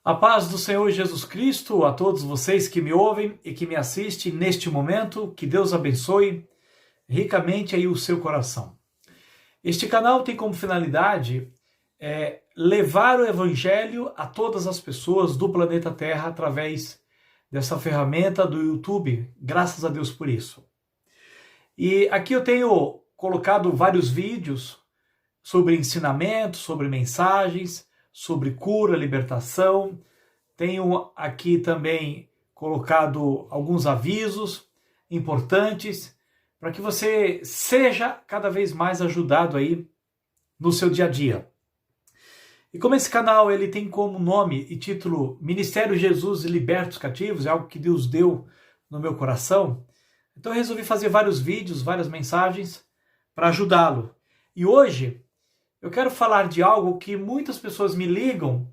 A paz do Senhor Jesus Cristo a todos vocês que me ouvem e que me assistem neste momento, que Deus abençoe ricamente aí o seu coração. Este canal tem como finalidade levar o Evangelho a todas as pessoas do planeta Terra através dessa ferramenta do YouTube, graças a Deus por isso. E aqui eu tenho colocado vários vídeos sobre ensinamentos, sobre mensagens, sobre cura, libertação. Tenho aqui também colocado alguns avisos importantes para que você seja cada vez mais ajudado aí no seu dia a dia. E como esse canal ele tem como nome e título Ministério Jesus Liberta os Cativos, é algo que Deus deu no meu coração, então eu resolvi fazer vários vídeos, várias mensagens para ajudá-lo. E hoje eu quero falar de algo que muitas pessoas me ligam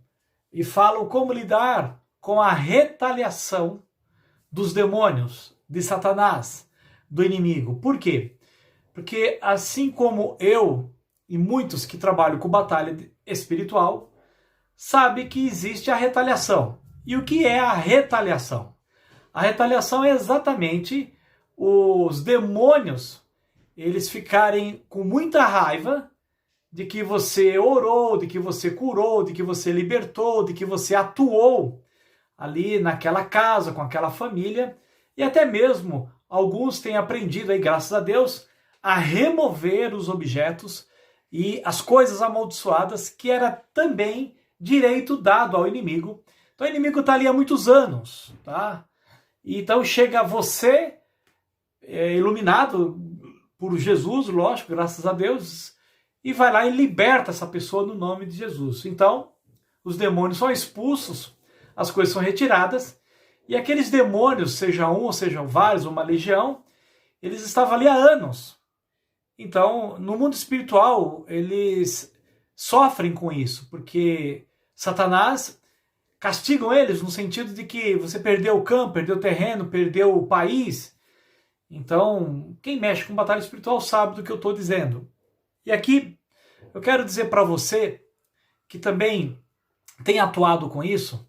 e falam como lidar com a retaliação dos demônios, de Satanás, do inimigo. Por quê? Porque assim como eu e muitos que trabalham com batalha espiritual, sabe que existe a retaliação. E o que é a retaliação? A retaliação é exatamente os demônios, eles ficarem com muita raiva de que você orou, de que você curou, de que você libertou, de que você atuou ali naquela casa, com aquela família, e até mesmo alguns têm aprendido aí, graças a Deus, a remover os objetos e as coisas amaldiçoadas que era também direito dado ao inimigo. Então o inimigo está ali há muitos anos, tá? Então chega você, iluminado por Jesus, lógico, graças a Deus, e vai lá e liberta essa pessoa no nome de Jesus. Então, os demônios são expulsos, as coisas são retiradas, e aqueles demônios, seja um ou sejam vários, uma legião, eles estavam ali há anos. Então, no mundo espiritual, eles sofrem com isso, porque Satanás castigam eles no sentido de que você perdeu o campo, perdeu o terreno, perdeu o país. Então, quem mexe com batalha espiritual sabe do que eu estou dizendo. E aqui eu quero dizer para você que também tem atuado com isso,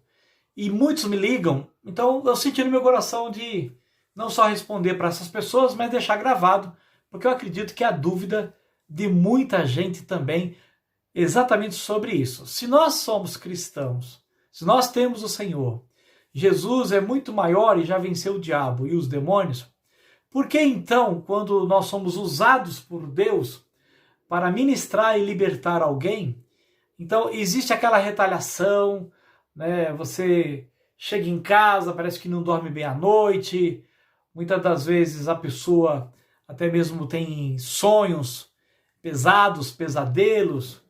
e muitos me ligam, então eu senti no meu coração de não só responder para essas pessoas, mas deixar gravado, porque eu acredito que há dúvida de muita gente também exatamente sobre isso. Se nós somos cristãos, se nós temos o Senhor, Jesus é muito maior e já venceu o diabo e os demônios, por que então, quando nós somos usados por Deus para ministrar e libertar alguém, então existe aquela retaliação, né? Você chega em casa, parece que não dorme bem à noite, muitas das vezes a pessoa até mesmo tem sonhos pesados, pesadelos,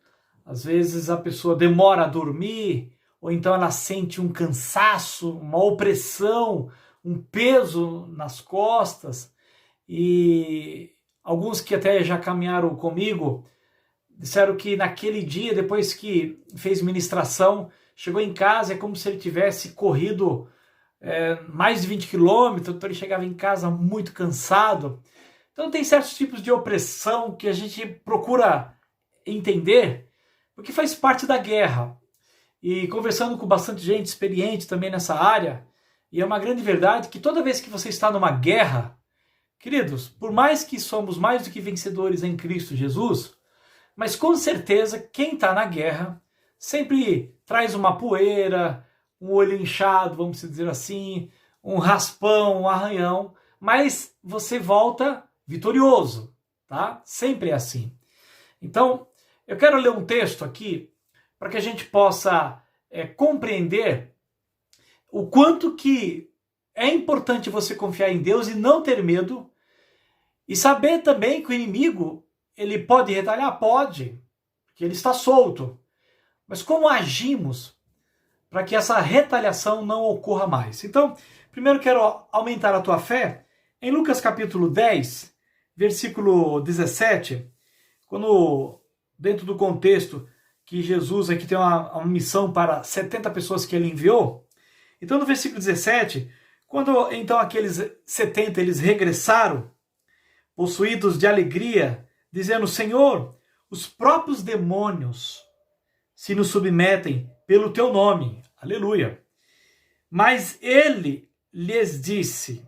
às vezes a pessoa demora a dormir, ou então ela sente um cansaço, uma opressão, um peso nas costas, e alguns que até já caminharam comigo disseram que naquele dia, depois que fez ministração, chegou em casa, é como se ele tivesse corrido mais de 20 quilômetros, então ele chegava em casa muito cansado. Então tem certos tipos de opressão que a gente procura entender, porque faz parte da guerra. E conversando com bastante gente experiente também nessa área, e é uma grande verdade que toda vez que você está numa guerra, queridos, por mais que somos mais do que vencedores em Cristo Jesus, mas com certeza quem está na guerra sempre traz uma poeira, um olho inchado, vamos dizer assim, um raspão, um arranhão, mas você volta vitorioso, tá? Sempre é assim. Então, eu quero ler um texto aqui para que a gente possa compreender o quanto que é importante você confiar em Deus e não ter medo, e saber também que o inimigo, ele pode retaliar? Pode, porque ele está solto. Mas como agimos para que essa retaliação não ocorra mais? Então, primeiro quero aumentar a tua fé. Em Lucas capítulo 10, versículo 17, quando dentro do contexto que Jesus aqui tem uma missão para 70 pessoas que ele enviou, então no versículo 17, quando então aqueles 70 eles regressaram, possuídos de alegria, dizendo: Senhor, os próprios demônios se nos submetem pelo teu nome. Aleluia. Mas ele lhes disse,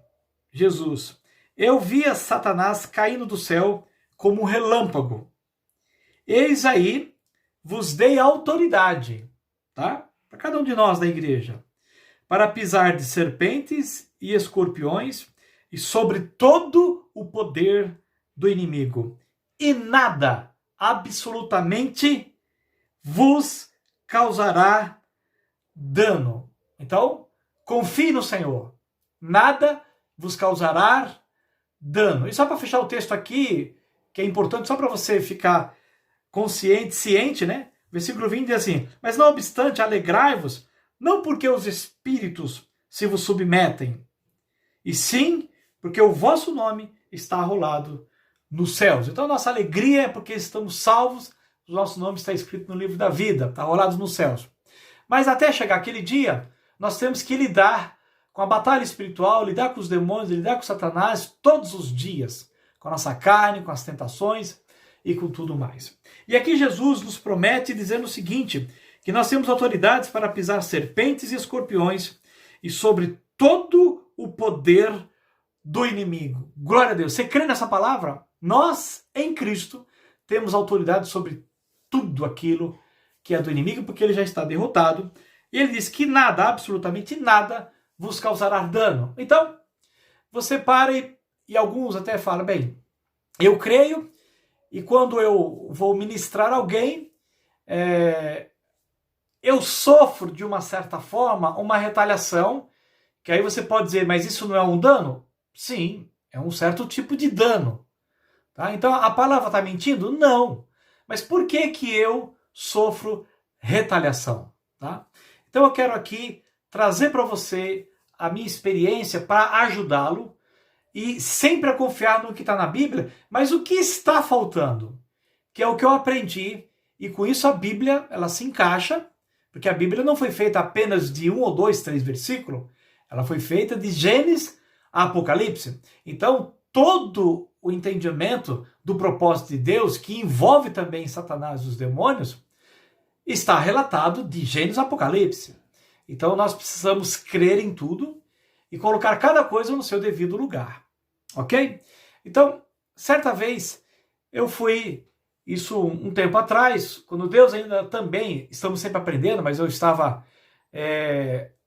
Jesus, eu via Satanás caindo do céu como um relâmpago. Eis aí, vos dei autoridade, tá? Para cada um de nós da igreja, para pisar de serpentes e escorpiões e sobre todo o poder do inimigo. E nada, absolutamente, vos causará dano. Então, confie no Senhor. Nada vos causará dano. E só para fechar o texto aqui, que é importante, só para você ficar consciente, ciente, né? Versículo 20 diz assim, mas não obstante, alegrai-vos, não porque os espíritos se vos submetem, e sim porque o vosso nome está arrolado nos céus. Então, nossa alegria é porque estamos salvos, o nosso nome está escrito no livro da vida, está arrolado nos céus. Mas até chegar aquele dia, nós temos que lidar com a batalha espiritual, lidar com os demônios, lidar com Satanás todos os dias, com a nossa carne, com as tentações e com tudo mais. E aqui Jesus nos promete dizendo o seguinte, que nós temos autoridades para pisar serpentes e escorpiões e sobre todo o poder do inimigo. Glória a Deus. Você crê nessa palavra? Nós, em Cristo, temos autoridade sobre tudo aquilo que é do inimigo, porque ele já está derrotado. E ele diz que nada, absolutamente nada, vos causará dano. Então, você para e alguns até falam, bem, eu creio, e quando eu vou ministrar alguém, eu sofro de uma certa forma uma retaliação, que aí você pode dizer, mas isso não é um dano? Sim, é um certo tipo de dano. Tá? Então a palavra está mentindo? Não. Mas por que que eu sofro retaliação? Tá? Então eu quero aqui trazer para você a minha experiência para ajudá-lo e sempre a confiar no que está na Bíblia, mas o que está faltando? Que é o que eu aprendi, e com isso a Bíblia ela se encaixa, porque a Bíblia não foi feita apenas de 1 ou 2, 3 versículos, ela foi feita de Gênesis a Apocalipse. Então todo o entendimento do propósito de Deus, que envolve também Satanás e os demônios, está relatado de Gênesis a Apocalipse. Então nós precisamos crer em tudo e colocar cada coisa no seu devido lugar. Ok? Então, certa vez eu fui, isso um tempo atrás, quando Deus ainda também, estamos sempre aprendendo, mas eu estava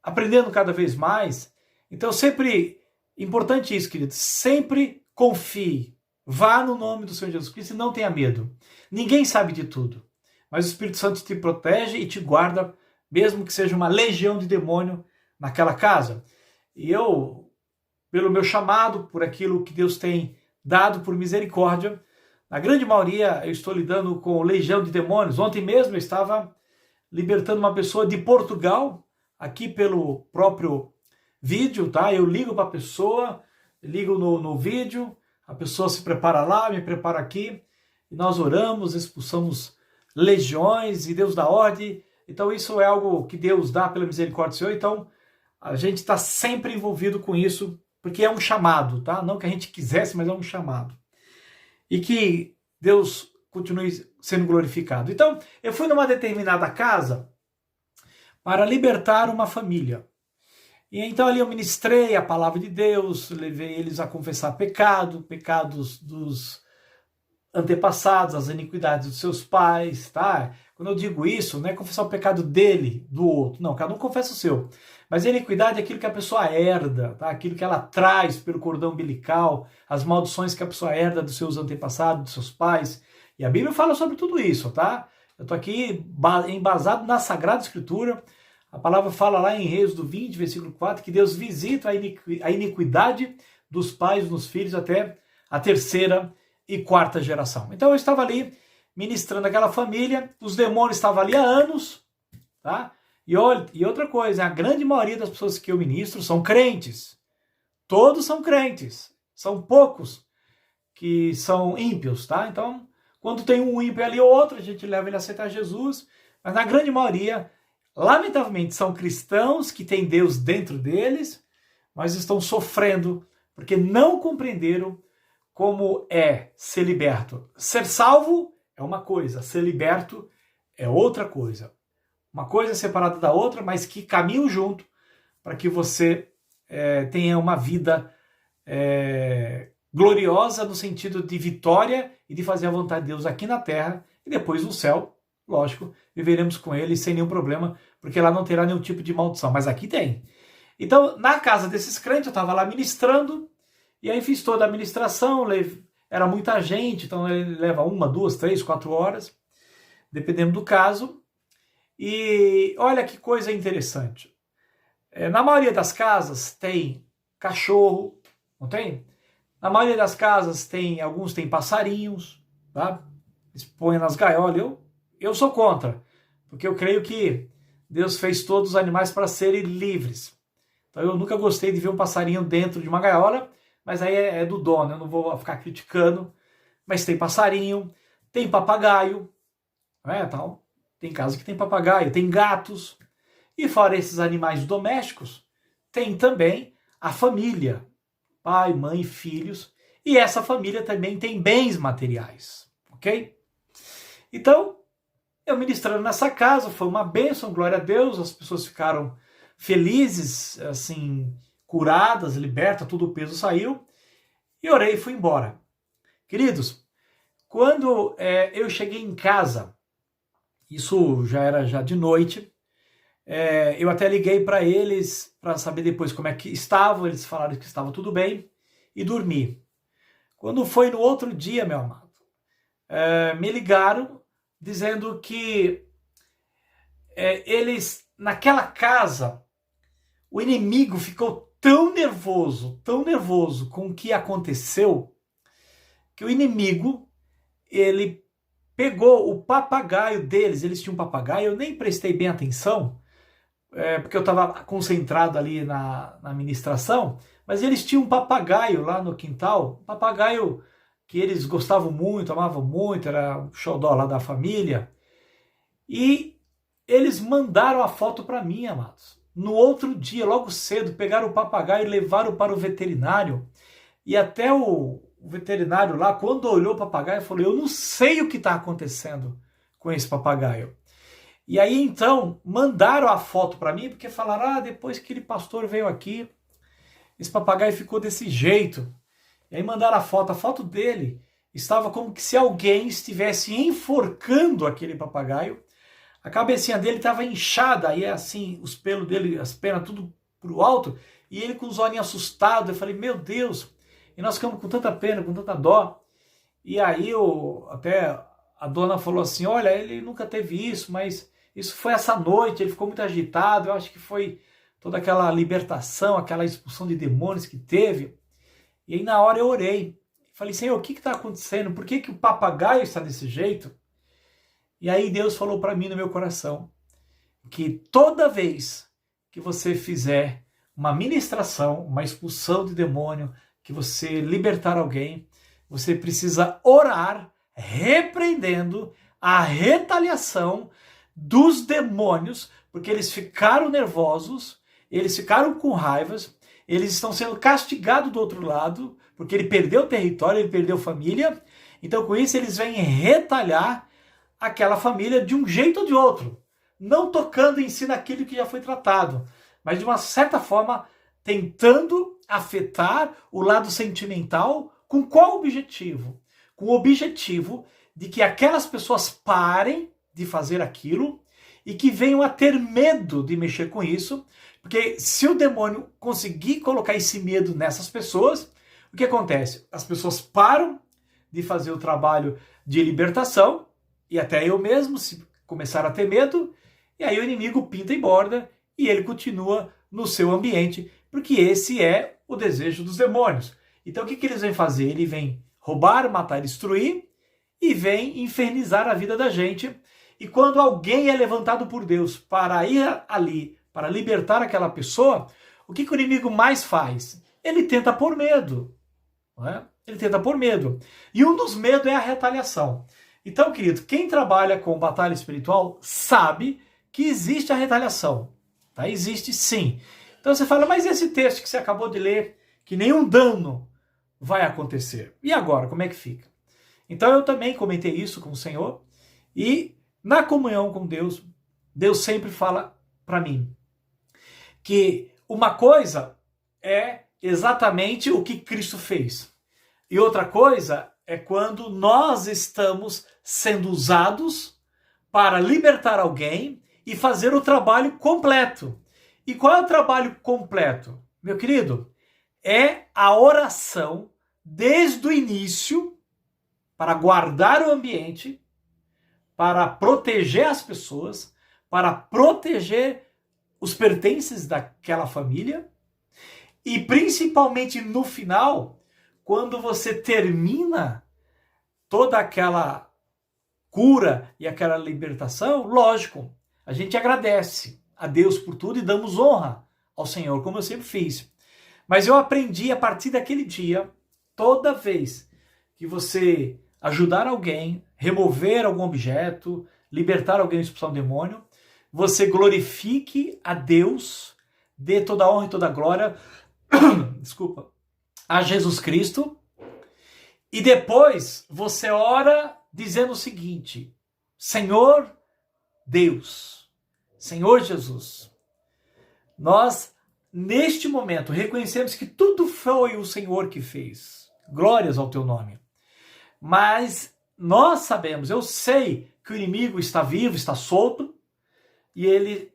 aprendendo cada vez mais. Então sempre, importante isso, querido, sempre confie, vá no nome do Senhor Jesus Cristo e não tenha medo. Ninguém sabe de tudo, mas o Espírito Santo te protege e te guarda, mesmo que seja uma legião de demônio naquela casa. E eu, pelo meu chamado, por aquilo que Deus tem dado por misericórdia, na grande maioria eu estou lidando com legião de demônios. Ontem mesmo eu estava libertando uma pessoa de Portugal, aqui pelo próprio vídeo, tá? Eu ligo para a pessoa, ligo no vídeo, a pessoa se prepara lá, me prepara aqui, e nós oramos, expulsamos legiões, e Deus dá ordem. Então isso é algo que Deus dá pela misericórdia do Senhor. Então a gente está sempre envolvido com isso, porque é um chamado, tá? Não que a gente quisesse, mas é um chamado. E que Deus continue sendo glorificado. Então, eu fui numa determinada casa para libertar uma família. E então ali eu ministrei a palavra de Deus, levei eles a confessar pecados dos antepassados, as iniquidades dos seus pais, tá? Quando eu digo isso, não é confessar o pecado dele, do outro, não, cada um confessa o seu. Mas a iniquidade é aquilo que a pessoa herda, tá? Aquilo que ela traz pelo cordão umbilical, as maldições que a pessoa herda dos seus antepassados, dos seus pais. E a Bíblia fala sobre tudo isso, tá? Eu estou aqui embasado na Sagrada Escritura. A palavra fala lá em Êxodo 20, versículo 4, que Deus visita a iniquidade dos pais nos filhos até a terceira e quarta geração. Então eu estava ali ministrando aquela família, os demônios estavam ali há anos, tá? E outra coisa, a grande maioria das pessoas que eu ministro são crentes. Todos são crentes. São poucos que são ímpios, tá? Então, quando tem um ímpio ali ou outro, a gente leva ele a aceitar Jesus, mas na grande maioria, lamentavelmente, são cristãos que têm Deus dentro deles, mas estão sofrendo porque não compreenderam como é ser liberto. Ser salvo é uma coisa, ser liberto é outra coisa. uma coisa separada da outra, mas que caminham junto para que você tenha uma vida gloriosa no sentido de vitória e de fazer a vontade de Deus aqui na terra e depois no céu, lógico, viveremos com ele sem nenhum problema, porque lá não terá nenhum tipo de maldição, mas aqui tem. Então, na casa desses crentes, eu estava lá ministrando, e aí fiz toda a ministração, era muita gente, então ele leva 1, 2, 3, 4 horas, dependendo do caso. E olha que coisa interessante. Na maioria das casas tem cachorro, não tem? Na maioria das casas alguns têm passarinhos, tá? Eles põem nas gaiolas. Eu sou contra, porque eu creio que Deus fez todos os animais para serem livres. Então eu nunca gostei de ver um passarinho dentro de uma gaiola, mas aí é do dono, eu não vou ficar criticando. Mas tem passarinho, tem papagaio, tal. Tem casa que tem papagaio, tem gatos. E fora esses animais domésticos, tem também a família, pai, mãe, filhos. E essa família também tem bens materiais, ok? Então, eu ministrando nessa casa, foi uma bênção, glória a Deus, as pessoas ficaram felizes, assim, curadas, libertas, todo o peso saiu, e orei e fui embora. Queridos, quando eu cheguei em casa, isso já era de noite, eu até liguei para eles para saber depois como é que estavam, eles falaram que estava tudo bem, e dormi. Quando foi no outro dia, meu amado, me ligaram dizendo que eles, naquela casa, o inimigo ficou tão nervoso com o que aconteceu, que o inimigo, ele pegou o papagaio deles, eles tinham um papagaio, eu nem prestei bem atenção, porque eu estava concentrado ali na ministração, mas eles tinham um papagaio lá no quintal, um papagaio que eles gostavam muito, amavam muito, era o xodó lá da família, e eles mandaram a foto para mim, amados. No outro dia, logo cedo, pegaram o papagaio e levaram para o veterinário, e até o veterinário lá, quando olhou o papagaio, falou: eu não sei o que está acontecendo com esse papagaio. E aí então mandaram a foto para mim, porque falaram: depois que aquele pastor veio aqui, esse papagaio ficou desse jeito. E aí mandaram a foto dele estava como que se alguém estivesse enforcando aquele papagaio. A cabecinha dele estava inchada, aí assim, os pelos dele, as penas tudo pro alto, e ele com os olhinhos assustados. Eu falei: meu Deus. E nós ficamos com tanta pena, com tanta dó. E aí até a dona falou assim: olha, ele nunca teve isso, mas isso foi essa noite, ele ficou muito agitado. Eu acho que foi toda aquela libertação, aquela expulsão de demônios que teve. E aí na hora eu orei. Falei: Senhor, o que está acontecendo? Por que o papagaio está desse jeito? E aí Deus falou para mim no meu coração que toda vez que você fizer uma ministração, uma expulsão de demônio, que você libertar alguém, você precisa orar repreendendo a retaliação dos demônios, porque eles ficaram nervosos, eles ficaram com raivas, eles estão sendo castigados do outro lado, porque ele perdeu território, ele perdeu família. Então com isso eles vêm retalhar aquela família de um jeito ou de outro, não tocando em si naquilo que já foi tratado, mas de uma certa forma tentando afetar o lado sentimental. Com qual objetivo? Com o objetivo de que aquelas pessoas parem de fazer aquilo e que venham a ter medo de mexer com isso, porque se o demônio conseguir colocar esse medo nessas pessoas, o que acontece? As pessoas param de fazer o trabalho de libertação, e até eu mesmo, se começar a ter medo, e aí o inimigo pinta e borda, e ele continua no seu ambiente, porque esse é o desejo dos demônios. Então o que eles vêm fazer? Ele vem roubar, matar, destruir, e vem infernizar a vida da gente. E quando alguém é levantado por Deus para ir ali, para libertar aquela pessoa, o que o inimigo mais faz? Ele tenta pôr medo. Não é? Ele tenta pôr medo. E um dos medos é a retaliação. Então, querido, quem trabalha com batalha espiritual sabe que existe a retaliação. Tá? Existe sim. Então você fala: mas esse texto que você acabou de ler, que nenhum dano vai acontecer. E agora, como é que fica? Então eu também comentei isso com o Senhor, e na comunhão com Deus, Deus sempre fala para mim que uma coisa é exatamente o que Cristo fez. E outra coisa é quando nós estamos sendo usados para libertar alguém e fazer o trabalho completo. E qual é o trabalho completo? Meu querido, é a oração desde o início para guardar o ambiente, para proteger as pessoas, para proteger os pertences daquela família e principalmente no final, quando você termina toda aquela cura e aquela libertação, lógico, a gente agradece a Deus por tudo e damos honra ao Senhor, como eu sempre fiz. Mas eu aprendi a partir daquele dia, toda vez que você ajudar alguém, remover algum objeto, libertar alguém, expulsar um demônio, você glorifique a Deus, dê toda a honra e toda a glória, desculpa, a Jesus Cristo, e depois você ora dizendo o seguinte: Senhor Deus, Senhor Jesus, nós neste momento reconhecemos que tudo foi o Senhor que fez, glórias ao teu nome, mas nós sabemos, eu sei que o inimigo está vivo, está solto, e ele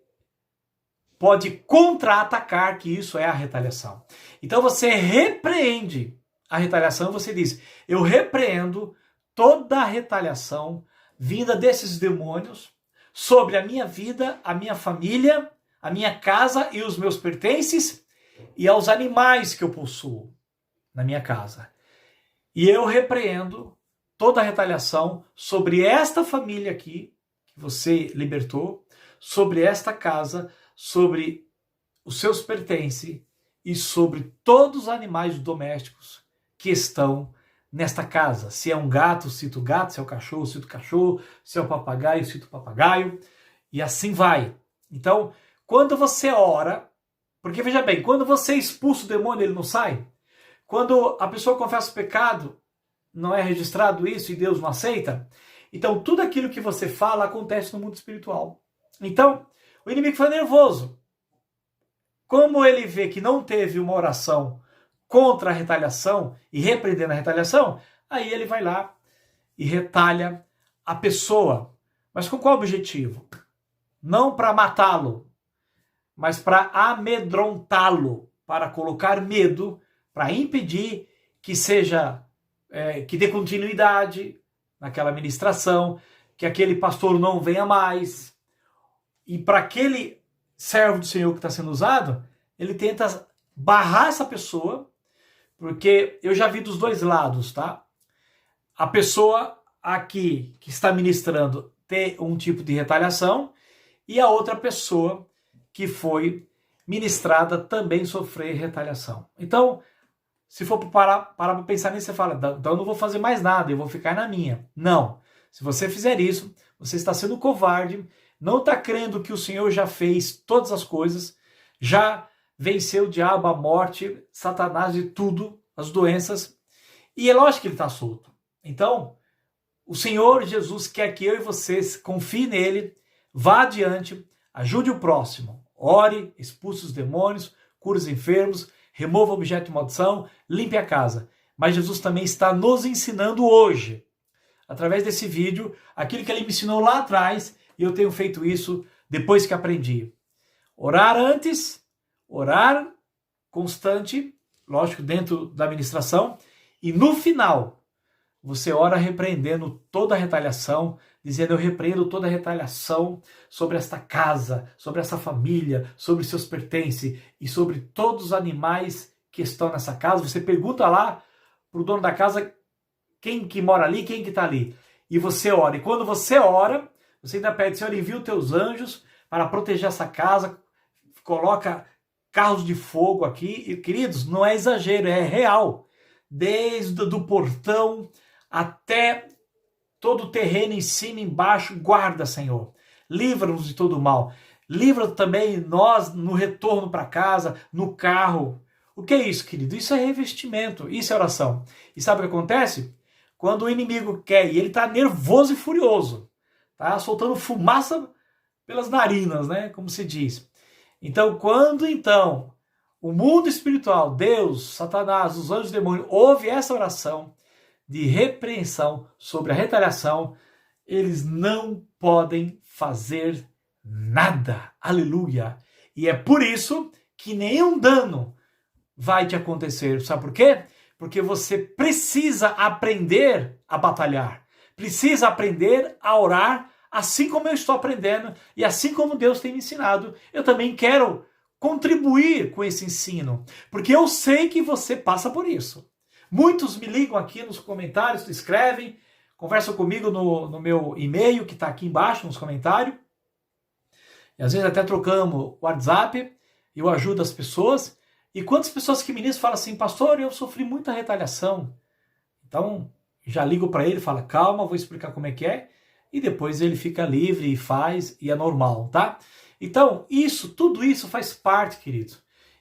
pode contra-atacar, que isso é a retaliação. Então você repreende a retaliação, você diz: eu repreendo toda a retaliação vinda desses demônios sobre a minha vida, a minha família, a minha casa e os meus pertences e aos animais que eu possuo na minha casa. E eu repreendo toda a retaliação sobre esta família aqui, que você libertou, sobre esta casa, sobre os seus pertences e sobre todos os animais domésticos que estão nesta casa. Se é um gato, cito gato, se é um cachorro, cito cachorro, se é um papagaio, cito papagaio, e assim vai. Então, quando você ora, porque veja bem, quando você expulsa o demônio, ele não sai. Quando a pessoa confessa o pecado, não é registrado isso e Deus não aceita. Então, tudo aquilo que você fala acontece no mundo espiritual. Então, o inimigo foi nervoso. Como ele vê que não teve uma oração contra a retaliação e repreendendo a retaliação, aí ele vai lá e retalha a pessoa. Mas com qual objetivo? Não para matá-lo, mas para amedrontá-lo, para colocar medo, para impedir que que dê continuidade naquela ministração, que aquele pastor não venha mais. E para aquele servo do Senhor que está sendo usado, ele tenta barrar essa pessoa, porque eu já vi dos dois lados, tá? A pessoa aqui que está ministrando ter um tipo de retaliação e a outra pessoa que foi ministrada também sofrer retaliação. Então, se for parar para pensar nisso, você fala: então eu não vou fazer mais nada, eu vou ficar na minha. Não. Se você fizer isso, você está sendo covarde, não está crendo que o Senhor já fez todas as coisas, já venceu o diabo, a morte, Satanás e tudo, as doenças, e é lógico que ele está solto. Então, o Senhor Jesus quer que eu e vocês confiem nele, vá adiante, ajude o próximo, ore, expulse os demônios, cure os enfermos, remova o objeto de maldição, limpe a casa. Mas Jesus também está nos ensinando hoje, através desse vídeo, aquilo que ele me ensinou lá atrás, e eu tenho feito isso depois que aprendi. Orar antes, orar constante, lógico, dentro da administração, e no final, você ora repreendendo toda a retaliação, dizendo: eu repreendo toda a retaliação sobre esta casa, sobre essa família, sobre seus pertences e sobre todos os animais que estão nessa casa. Você pergunta lá para o dono da casa quem que mora ali, quem que está ali. E você ora. E quando você ora, você ainda pede: Senhor, envia os teus anjos para proteger essa casa, coloca carros de fogo aqui. E, queridos, não é exagero, é real. Desde do portão até todo o terreno em cima e embaixo, guarda, Senhor. Livra-nos de todo o mal. Livra também nós no retorno para casa, no carro. O que é isso, querido? Isso é revestimento, isso é oração. E sabe o que acontece? Quando o inimigo quer, e ele está nervoso e furioso, tá soltando fumaça pelas narinas, né? Como se diz. Então, quando então o mundo espiritual, Deus, Satanás, os anjos e demônios, ouve essa oração de repreensão sobre a retaliação, eles não podem fazer nada. Aleluia! E é por isso que nenhum dano vai te acontecer. Sabe por quê? Porque você precisa aprender a batalhar. Precisa aprender a orar, assim como eu estou aprendendo e assim como Deus tem me ensinado. Eu também quero contribuir com esse ensino, porque eu sei que você passa por isso. Muitos me ligam aqui nos comentários, escrevem, conversam comigo no meu e-mail, que está aqui embaixo nos comentários. E às vezes até trocamos o WhatsApp, eu ajudo as pessoas. E quantas pessoas que ministram falam assim, pastor, eu sofri muita retaliação. Então, já ligo para ele e falo, calma, vou explicar como é que é. E depois ele fica livre e faz, e é normal, tá? Então, tudo isso faz parte, querido.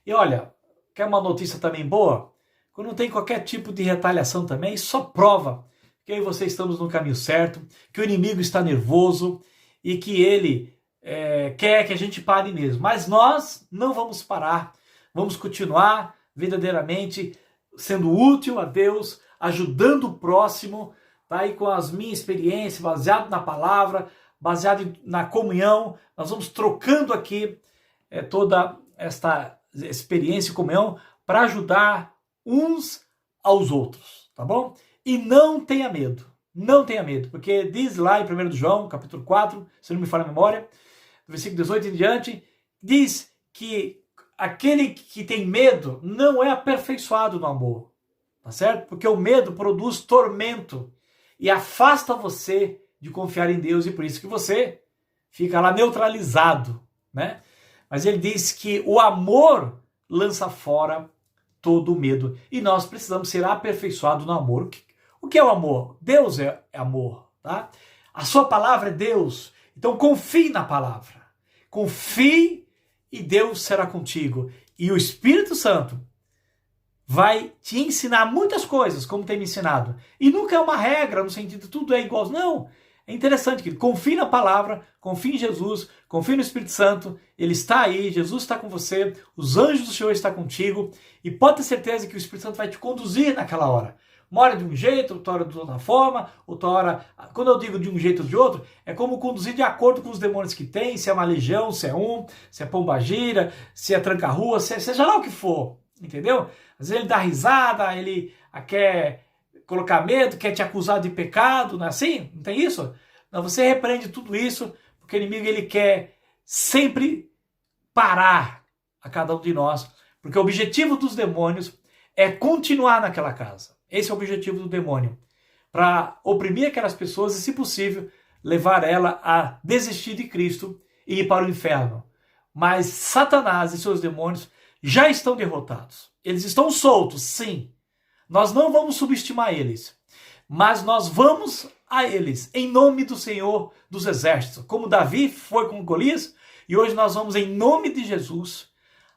E olha, quer uma notícia também boa? Quando não tem qualquer tipo de retaliação também, só prova que eu e você estamos no caminho certo, que o inimigo está nervoso e que ele quer que a gente pare mesmo. Mas nós não vamos parar. Vamos continuar verdadeiramente sendo útil a Deus, ajudando o próximo, tá? E com as minhas experiências, baseado na palavra, baseado na comunhão, nós vamos trocando aqui toda esta experiência e comunhão para ajudar uns aos outros, tá bom? E não tenha medo, porque diz lá em 1 João, capítulo 4, se não me falha a memória, do versículo 18 em diante, diz que aquele que tem medo não é aperfeiçoado no amor, tá certo? Porque o medo produz tormento e afasta você de confiar em Deus e por isso que você fica lá neutralizado, né? Mas ele diz que o amor lança fora todo o medo e nós precisamos ser aperfeiçoados no amor. O que é o amor? Deus é amor, tá? A sua palavra é Deus, então confie na palavra, confie e Deus será contigo. E o Espírito Santo vai te ensinar muitas coisas, como tem me ensinado. E nunca é uma regra, no sentido de tudo é igual. Não. É interessante que confie na palavra, confie em Jesus, confie no Espírito Santo. Ele está aí, Jesus está com você, os anjos do Senhor estão contigo. E pode ter certeza que o Espírito Santo vai te conduzir naquela hora. Uma hora de um jeito, outra hora de outra forma, outra hora... Quando eu digo de um jeito ou de outro, é como conduzir de acordo com os demônios que tem, se é uma legião, se é se é pombagira, se é tranca-rua, seja lá o que for, entendeu? Às vezes ele dá risada, ele quer colocar medo, quer te acusar de pecado, não é assim? Não tem isso? Não, você repreende tudo isso, porque o inimigo ele quer sempre parar a cada um de nós, porque o objetivo dos demônios é continuar naquela casa. Esse é o objetivo do demônio, para oprimir aquelas pessoas e, se possível, levar ela a desistir de Cristo e ir para o inferno. Mas Satanás e seus demônios já estão derrotados. Eles estão soltos, sim. Nós não vamos subestimar eles, mas nós vamos a eles, em nome do Senhor dos Exércitos. Como Davi foi com Golias, e hoje nós vamos em nome de Jesus,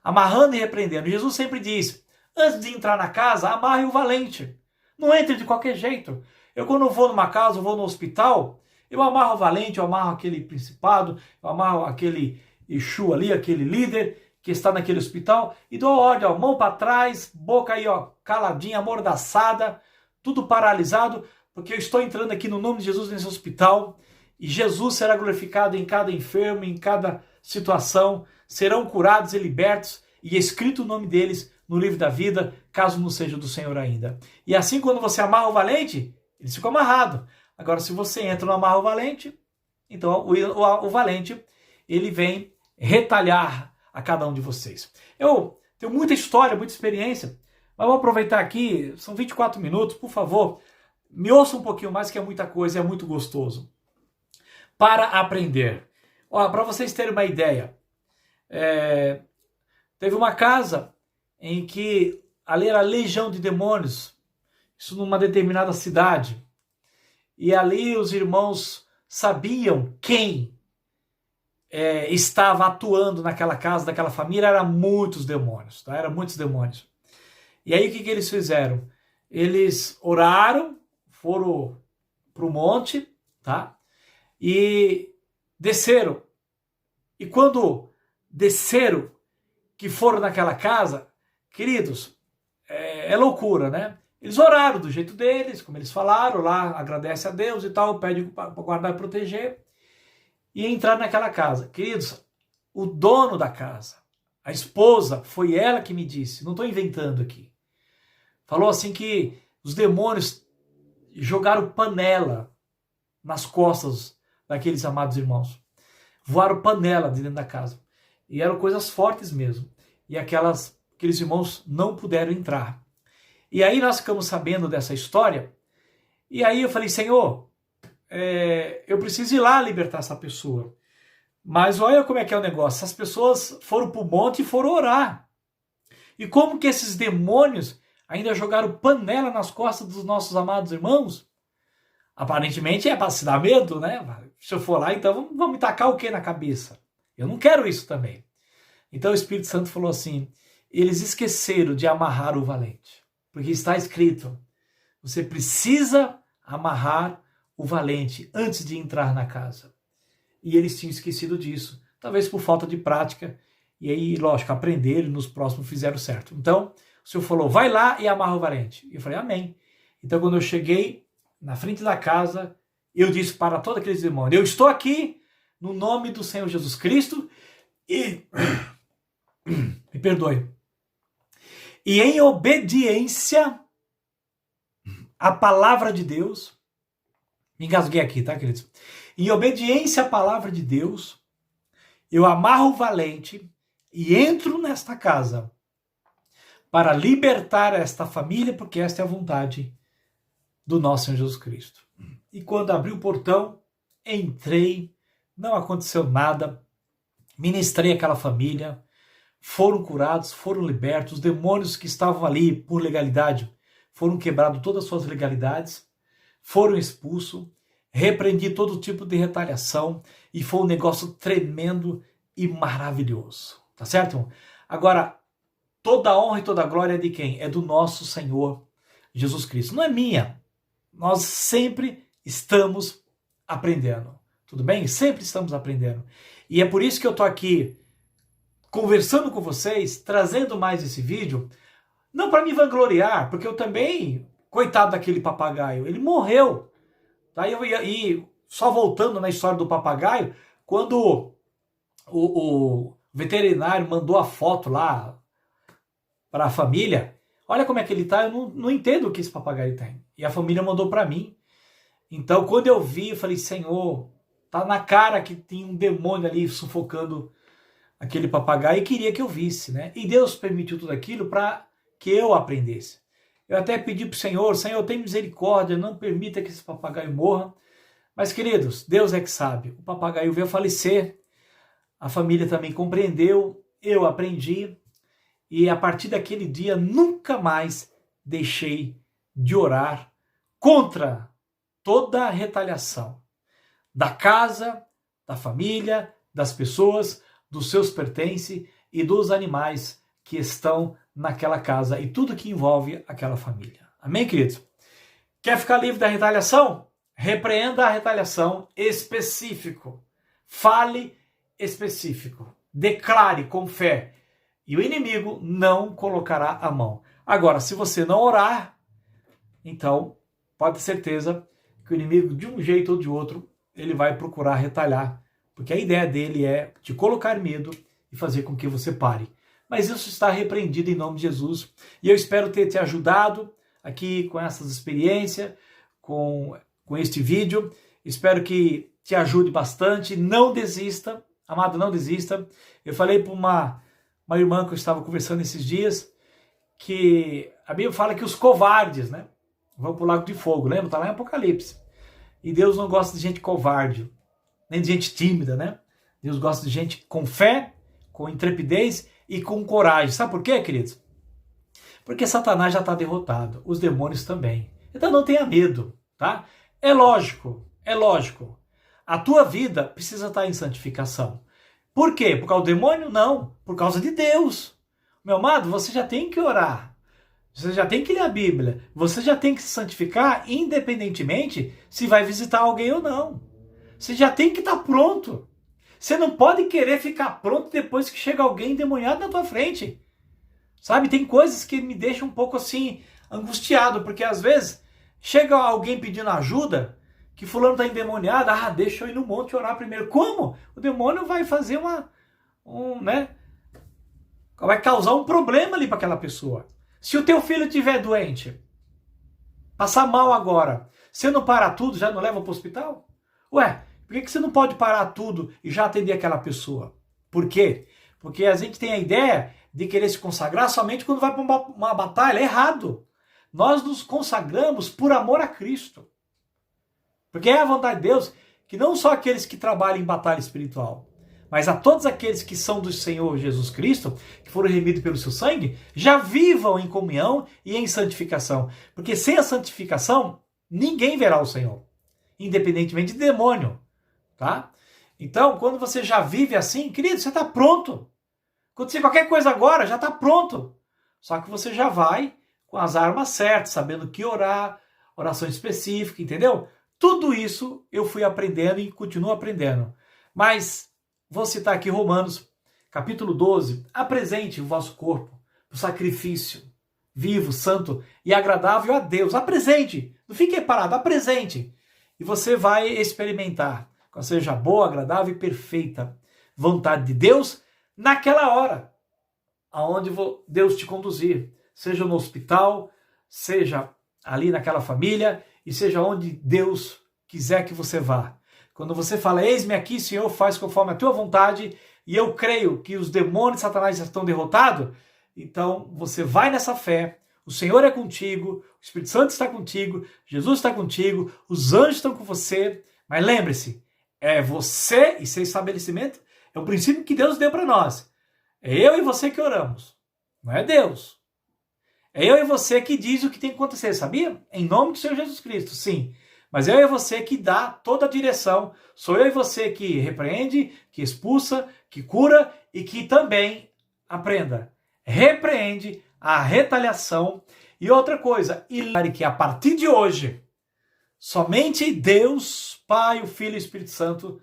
amarrando e repreendendo. Jesus sempre diz, antes de entrar na casa, amarre o valente. Não entre de qualquer jeito. Eu quando vou numa casa, eu vou no hospital, eu amarro o valente, eu amarro aquele principado, eu amarro aquele Exu ali, aquele líder que está naquele hospital, e dou ordem, ó, mão para trás, boca aí, ó, caladinha, amordaçada, tudo paralisado, porque eu estou entrando aqui no nome de Jesus nesse hospital, e Jesus será glorificado em cada enfermo, em cada situação, serão curados e libertos, e escrito o nome deles no livro da vida, caso não seja do Senhor ainda. E assim, quando você amarra o valente, eles ficam amarrados. Agora, se você entra no amarra o valente, então o valente, ele vem retalhar a cada um de vocês. Eu tenho muita história, muita experiência, mas vou aproveitar aqui, são 24 minutos, por favor, me ouça um pouquinho mais, que é muita coisa, é muito gostoso. Para aprender. Para vocês terem uma ideia, teve uma casa em que ali era legião de demônios, isso numa determinada cidade, e ali os irmãos sabiam quem estava atuando naquela casa, daquela família, eram muitos demônios, tá? Eram muitos demônios. E aí o que eles fizeram? Eles oraram, foram para o monte, tá? E desceram E quando desceram, que foram naquela casa, queridos, é loucura, né? Eles oraram do jeito deles, como eles falaram lá, agradece a Deus e tal, pede para guardar e proteger, e entrar naquela casa. Queridos, o dono da casa, a esposa, foi ela que me disse, não estou inventando aqui, falou assim que os demônios jogaram panela nas costas daqueles amados irmãos. Voaram panela de dentro da casa. E eram coisas fortes mesmo. E aqueles irmãos não puderam entrar. E aí nós ficamos sabendo dessa história. E aí eu falei, Senhor, eu preciso ir lá libertar essa pessoa. Mas olha como é que é o negócio. Essas pessoas foram para o monte e foram orar. E como que esses demônios ainda jogaram panela nas costas dos nossos amados irmãos? Aparentemente é para se dar medo, né? Se eu for lá, então vamos me tacar o que na cabeça? Eu não quero isso também. Então o Espírito Santo falou assim, eles esqueceram de amarrar o valente. Porque está escrito, você precisa amarrar o valente antes de entrar na casa. E eles tinham esquecido disso, talvez por falta de prática. E aí, lógico, aprenderam e nos próximos fizeram certo. Então, o Senhor falou, vai lá e amarra o valente. E eu falei, amém. Então, quando eu cheguei na frente da casa, eu disse para todos aqueles demônios, eu estou aqui no nome do Senhor Jesus Cristo e... me perdoe. E em obediência à palavra de Deus, me engasguei aqui, tá, queridos? Em obediência à palavra de Deus, eu amarro o valente e entro nesta casa para libertar esta família, porque esta é a vontade do nosso Senhor Jesus Cristo. E quando abri o portão, entrei, não aconteceu nada, ministrei aquela família, foram curados, foram libertos, os demônios que estavam ali por legalidade foram quebrados todas as suas legalidades, foram expulsos, repreendi todo tipo de retaliação e foi um negócio tremendo e maravilhoso, tá certo, irmão? Agora, toda a honra e toda a glória é de quem? É do nosso Senhor Jesus Cristo, não é minha. Nós sempre estamos aprendendo, tudo bem? Sempre estamos aprendendo. E é por isso que eu tô aqui conversando com vocês, trazendo mais esse vídeo, não para me vangloriar, porque eu também, coitado daquele papagaio, ele morreu. Tá? E só voltando na história do papagaio, quando o veterinário mandou a foto lá para a família, olha como é que ele tá, eu não entendo o que esse papagaio tem. E a família mandou para mim. Então, quando eu vi, eu falei, Senhor, tá na cara que tinha um demônio ali sufocando aquele papagaio e queria que eu visse, né? E Deus permitiu tudo aquilo para que eu aprendesse. Eu até pedi para o Senhor, tem misericórdia, não permita que esse papagaio morra. Mas, queridos, Deus é que sabe. O papagaio veio falecer, a família também compreendeu, eu aprendi, e a partir daquele dia nunca mais deixei de orar contra toda a retaliação da casa, da família, das pessoas, dos seus pertences e dos animais que estão naquela casa e tudo que envolve aquela família. Amém, queridos? Quer ficar livre da retaliação? Repreenda a retaliação específico. Fale específico. Declare com fé. E o inimigo não colocará a mão. Agora, se você não orar, então pode ter certeza que o inimigo, de um jeito ou de outro, ele vai procurar retalhar. Porque a ideia dele é te colocar medo e fazer com que você pare. Mas isso está repreendido em nome de Jesus. E eu espero ter te ajudado aqui com essas experiências, com este vídeo. Espero que te ajude bastante. Não desista, amado, não desista. Eu falei para uma irmã que eu estava conversando esses dias, que a Bíblia fala que os covardes, né, vão para o lago de fogo. Lembra? Está lá em Apocalipse. E Deus não gosta de gente covarde, nem de gente tímida, né? Deus gosta de gente com fé, com intrepidez e com coragem. Sabe por quê, queridos? Porque Satanás já está derrotado, os demônios também. Então não tenha medo, tá? É lógico. A tua vida precisa estar em santificação. Por quê? Por causa do demônio? Não, por causa de Deus. Meu amado, você já tem que orar. Você já tem que ler a Bíblia. Você já tem que se santificar, independentemente se vai visitar alguém ou não. Você já tem que estar pronto. Você não pode querer ficar pronto depois que chega alguém endemoniado na tua frente. Sabe, tem coisas que me deixam um pouco assim, angustiado, porque às vezes chega alguém pedindo ajuda, que fulano está endemoniado, deixa eu ir no monte orar primeiro. Como? O demônio vai fazer vai causar um problema ali para aquela pessoa. Se o teu filho estiver doente, passar mal agora, você não para tudo, já não leva para o hospital? Ué, por que você não pode parar tudo e já atender aquela pessoa? Por quê? Porque a gente tem a ideia de querer se consagrar somente quando vai para uma batalha. É errado. Nós nos consagramos por amor a Cristo. Porque é a vontade de Deus que não só aqueles que trabalham em batalha espiritual, mas a todos aqueles que são do Senhor Jesus Cristo, que foram remidos pelo seu sangue, já vivam em comunhão e em santificação. Porque sem a santificação, ninguém verá o Senhor, independentemente de demônio. Tá? Então, quando você já vive assim, querido, você está pronto. Acontecer qualquer coisa agora, já está pronto. Só que você já vai com as armas certas, sabendo que orar, oração específica, entendeu? Tudo isso eu fui aprendendo e continuo aprendendo. Mas vou citar aqui Romanos, capítulo 12. Apresente o vosso corpo para o sacrifício vivo, santo e agradável a Deus. Apresente. Não fique parado, apresente. E você vai experimentar qual seja a boa, agradável e perfeita vontade de Deus naquela hora, aonde Deus te conduzir, seja no hospital, seja ali naquela família, e seja onde Deus quiser que você vá. Quando você fala, eis-me aqui, Senhor, faz conforme a tua vontade, e eu creio que os demônios de Satanás já estão derrotados, então você vai nessa fé, o Senhor é contigo, o Espírito Santo está contigo, Jesus está contigo, os anjos estão com você, mas lembre-se, é você e seu estabelecimento. É um princípio que Deus deu para nós. É eu e você que oramos. Não é Deus. É eu e você que diz o que tem que acontecer, sabia? Em nome do Senhor Jesus Cristo, sim. Mas é eu e você que dá toda a direção. Sou eu e você que repreende, que expulsa, que cura e que também, aprenda, repreende a retaliação. E outra coisa, e que a partir de hoje, somente Deus, Pai, o Filho e o Espírito Santo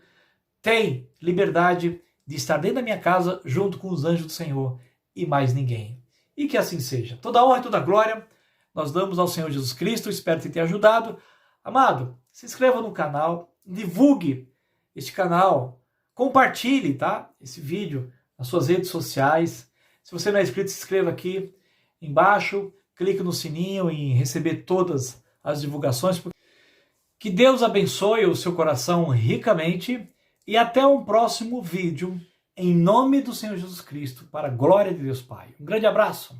tem liberdade de estar dentro da minha casa junto com os anjos do Senhor e mais ninguém. E que assim seja. Toda a honra e toda a glória nós damos ao Senhor Jesus Cristo. Espero ter te ajudado. Amado, se inscreva no canal, divulgue este canal, compartilhe, tá? Esse vídeo nas suas redes sociais. Se você não é inscrito, se inscreva aqui embaixo, clique no sininho em receber todas as divulgações. Que Deus abençoe o seu coração ricamente. E até um próximo vídeo, em nome do Senhor Jesus Cristo, para a glória de Deus Pai. Um grande abraço.